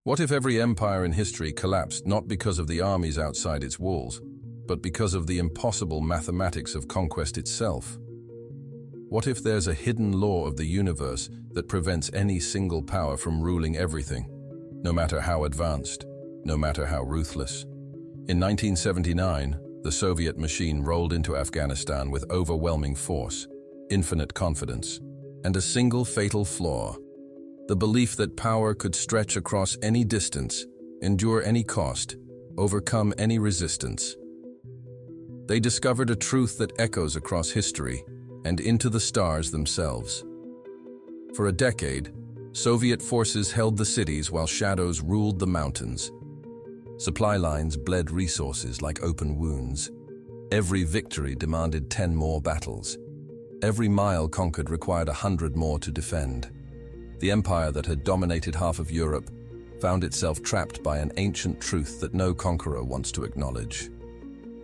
What if every empire in history collapsed not because of the armies outside its walls, but because of the impossible mathematics of conquest itself? What if there's a hidden law of the universe that prevents any single power from ruling everything, no matter how advanced, no matter how ruthless? In 1979, the Soviet machine rolled into Afghanistan with overwhelming force, infinite confidence, and a single fatal flaw: the belief that power could stretch across any distance, endure any cost, overcome any resistance. They discovered a truth that echoes across history and into the stars themselves. For a decade, Soviet forces held the cities while shadows ruled the mountains. Supply lines bled resources like open wounds. Every victory demanded 10 more battles. Every mile conquered required 100 more to defend. The empire that had dominated half of Europe found itself trapped by an ancient truth that no conqueror wants to acknowledge.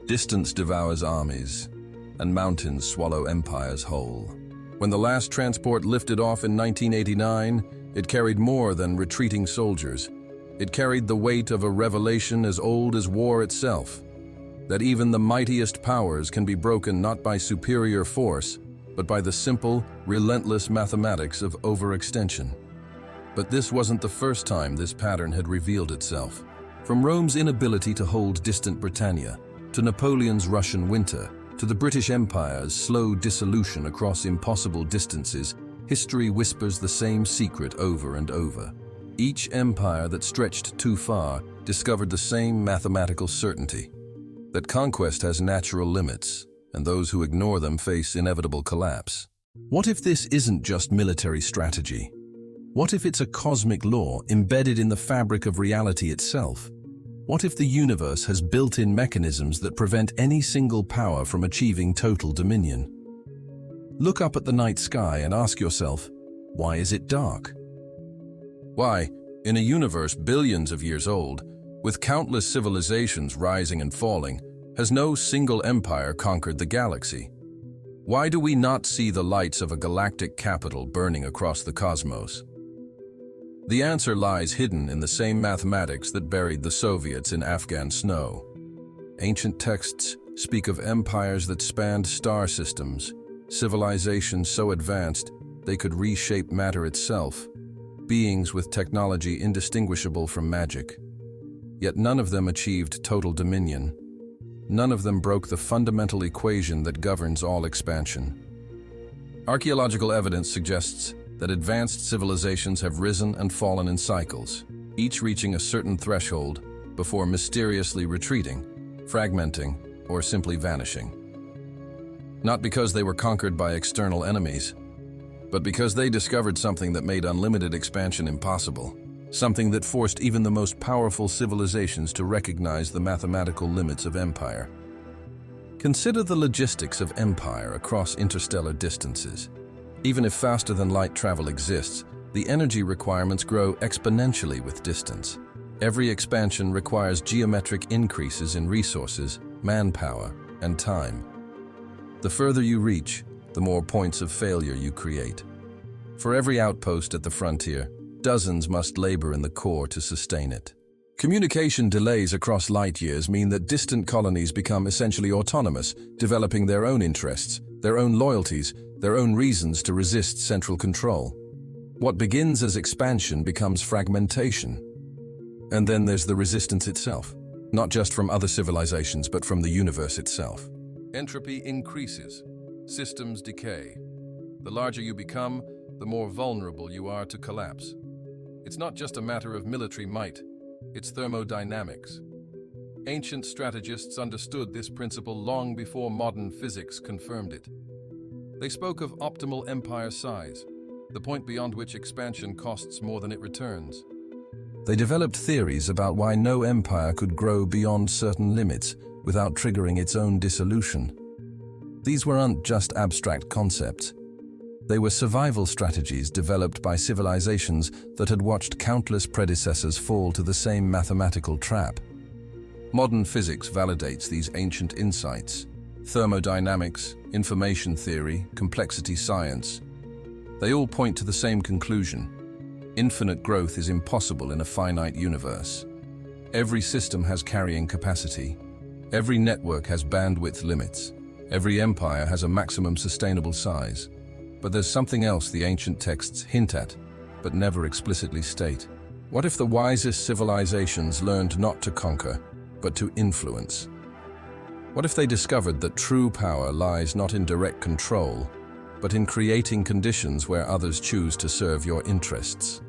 Distance devours armies, and mountains swallow empires whole. When the last transport lifted off in 1989, it carried more than retreating soldiers. It carried the weight of a revelation as old as war itself, that even the mightiest powers can be broken not by superior force, but by the simple, relentless mathematics of overextension. But this wasn't the first time this pattern had revealed itself. From Rome's inability to hold distant Britannia, to Napoleon's Russian winter, to the British Empire's slow dissolution across impossible distances, history whispers the same secret over and over. Each empire that stretched too far discovered the same mathematical certainty: that conquest has natural limits, and those who ignore them face inevitable collapse. What if this isn't just military strategy? What if it's a cosmic law embedded in the fabric of reality itself? What if the universe has built-in mechanisms that prevent any single power from achieving total dominion? Look up at the night sky and ask yourself, why is it dark? Why, in a universe billions of years old, with countless civilizations rising and falling, has no single empire conquered the galaxy? Why do we not see the lights of a galactic capital burning across the cosmos? The answer lies hidden in the same mathematics that buried the Soviets in Afghan snow. Ancient texts speak of empires that spanned star systems, civilizations so advanced they could reshape matter itself, beings with technology indistinguishable from magic. Yet none of them achieved total dominion. None of them broke the fundamental equation that governs all expansion. Archaeological evidence suggests that advanced civilizations have risen and fallen in cycles, each reaching a certain threshold before mysteriously retreating, fragmenting, or simply vanishing. Not because they were conquered by external enemies, but because they discovered something that made unlimited expansion impossible, something that forced even the most powerful civilizations to recognize the mathematical limits of empire. Consider the logistics of empire across interstellar distances. Even if faster-than-light travel exists, the energy requirements grow exponentially with distance. Every expansion requires geometric increases in resources, manpower, and time. The further you reach, the more points of failure you create. For every outpost at the frontier, dozens must labor in the core to sustain it. Communication delays across light years mean that distant colonies become essentially autonomous, developing their own interests, their own loyalties, their own reasons to resist central control. What begins as expansion becomes fragmentation. And then there's the resistance itself, not just from other civilizations, but from the universe itself. Entropy increases, systems decay. The larger you become, the more vulnerable you are to collapse. It's not just a matter of military might, it's thermodynamics. Ancient strategists understood this principle long before modern physics confirmed it. They spoke of optimal empire size, the point beyond which expansion costs more than it returns. They developed theories about why no empire could grow beyond certain limits without triggering its own dissolution. These weren't just abstract concepts. They were survival strategies developed by civilizations that had watched countless predecessors fall to the same mathematical trap. Modern physics validates these ancient insights. Thermodynamics, information theory, complexity science. They all point to the same conclusion. Infinite growth is impossible in a finite universe. Every system has carrying capacity. Every network has bandwidth limits. Every empire has a maximum sustainable size. But there's something else the ancient texts hint at, but never explicitly state. What if the wisest civilizations learned not to conquer, but to influence? What if they discovered that true power lies not in direct control, but in creating conditions where others choose to serve your interests?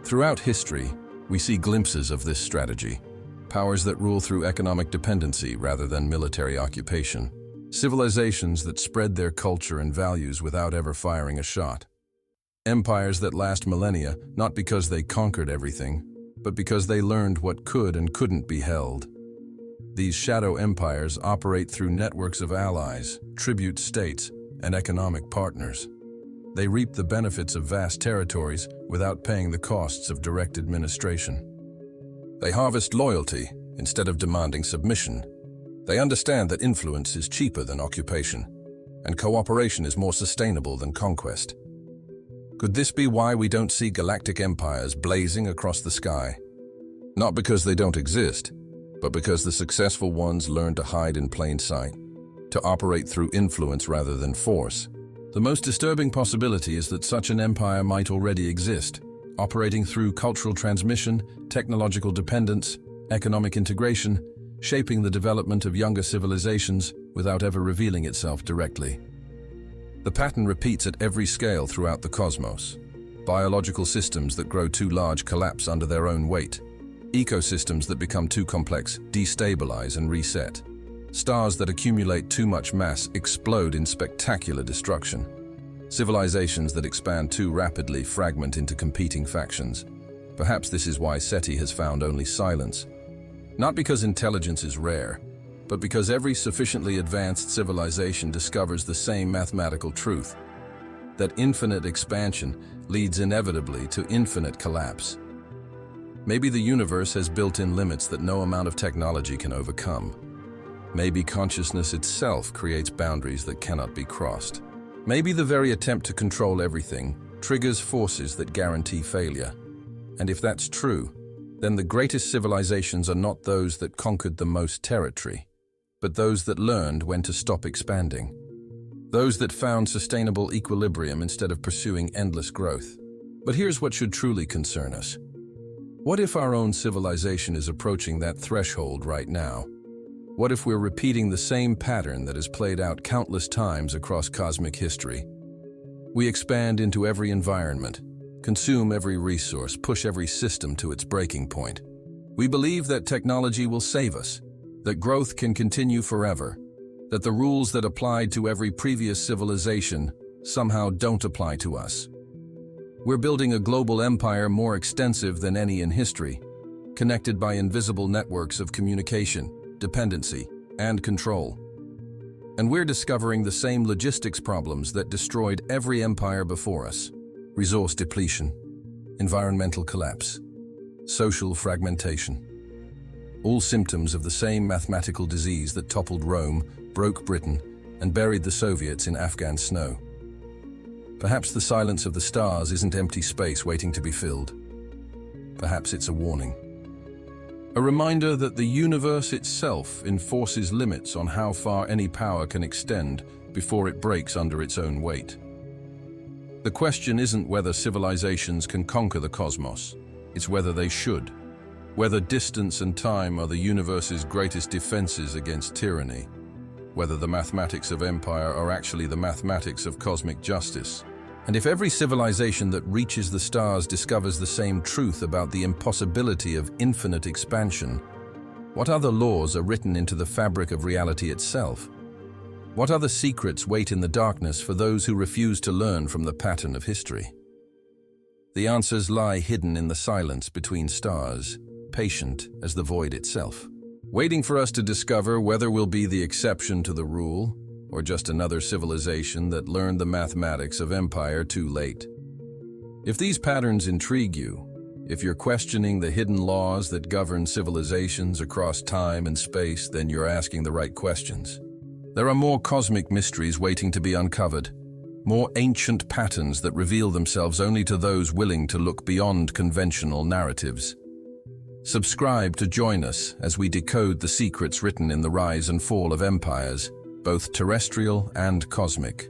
Throughout history, we see glimpses of this strategy. Powers that rule through economic dependency rather than military occupation. Civilizations that spread their culture and values without ever firing a shot. Empires that last millennia, not because they conquered everything, but because they learned what could and couldn't be held. These shadow empires operate through networks of allies, tribute states, and economic partners. They reap the benefits of vast territories without paying the costs of direct administration. They harvest loyalty instead of demanding submission. They understand that influence is cheaper than occupation, and cooperation is more sustainable than conquest. Could this be why we don't see galactic empires blazing across the sky? Not because they don't exist, but because the successful ones learn to hide in plain sight, to operate through influence rather than force. The most disturbing possibility is that such an empire might already exist, operating through cultural transmission, technological dependence, economic integration, shaping the development of younger civilizations without ever revealing itself directly. The pattern repeats at every scale throughout the cosmos. Biological systems that grow too large collapse under their own weight. Ecosystems that become too complex destabilize and reset. Stars that accumulate too much mass explode in spectacular destruction. Civilizations that expand too rapidly fragment into competing factions. Perhaps this is why SETI has found only silence. Not because intelligence is rare, but because every sufficiently advanced civilization discovers the same mathematical truth, that infinite expansion leads inevitably to infinite collapse. Maybe the universe has built-in limits that no amount of technology can overcome. Maybe consciousness itself creates boundaries that cannot be crossed. Maybe the very attempt to control everything triggers forces that guarantee failure. And if that's true, then the greatest civilizations are not those that conquered the most territory, but those that learned when to stop expanding. Those that found sustainable equilibrium instead of pursuing endless growth. But here's what should truly concern us. What if our own civilization is approaching that threshold right now? What if we're repeating the same pattern that has played out countless times across cosmic history? We expand into every environment, consume every resource, push every system to its breaking point. We believe that technology will save us, that growth can continue forever, that the rules that applied to every previous civilization somehow don't apply to us. We're building a global empire more extensive than any in history, connected by invisible networks of communication, dependency, and control. And we're discovering the same logistics problems that destroyed every empire before us: resource depletion, environmental collapse, social fragmentation. All symptoms of the same mathematical disease that toppled Rome, broke Britain, and buried the Soviets in Afghan snow. Perhaps the silence of the stars isn't empty space waiting to be filled. Perhaps it's a warning. A reminder that the universe itself enforces limits on how far any power can extend before it breaks under its own weight. The question isn't whether civilizations can conquer the cosmos, it's whether they should. Whether distance and time are the universe's greatest defenses against tyranny. Whether the mathematics of empire are actually the mathematics of cosmic justice. And if every civilization that reaches the stars discovers the same truth about the impossibility of infinite expansion, what other laws are written into the fabric of reality itself? What other secrets wait in the darkness for those who refuse to learn from the pattern of history? The answers lie hidden in the silence between stars, patient as the void itself, waiting for us to discover whether we'll be the exception to the rule, or just another civilization that learned the mathematics of empire too late. If these patterns intrigue you, if you're questioning the hidden laws that govern civilizations across time and space, then you're asking the right questions. There are more cosmic mysteries waiting to be uncovered, more ancient patterns that reveal themselves only to those willing to look beyond conventional narratives. Subscribe to join us as we decode the secrets written in the rise and fall of empires, both terrestrial and cosmic.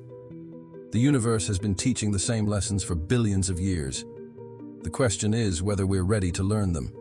The universe has been teaching the same lessons for billions of years. The question is whether we're ready to learn them.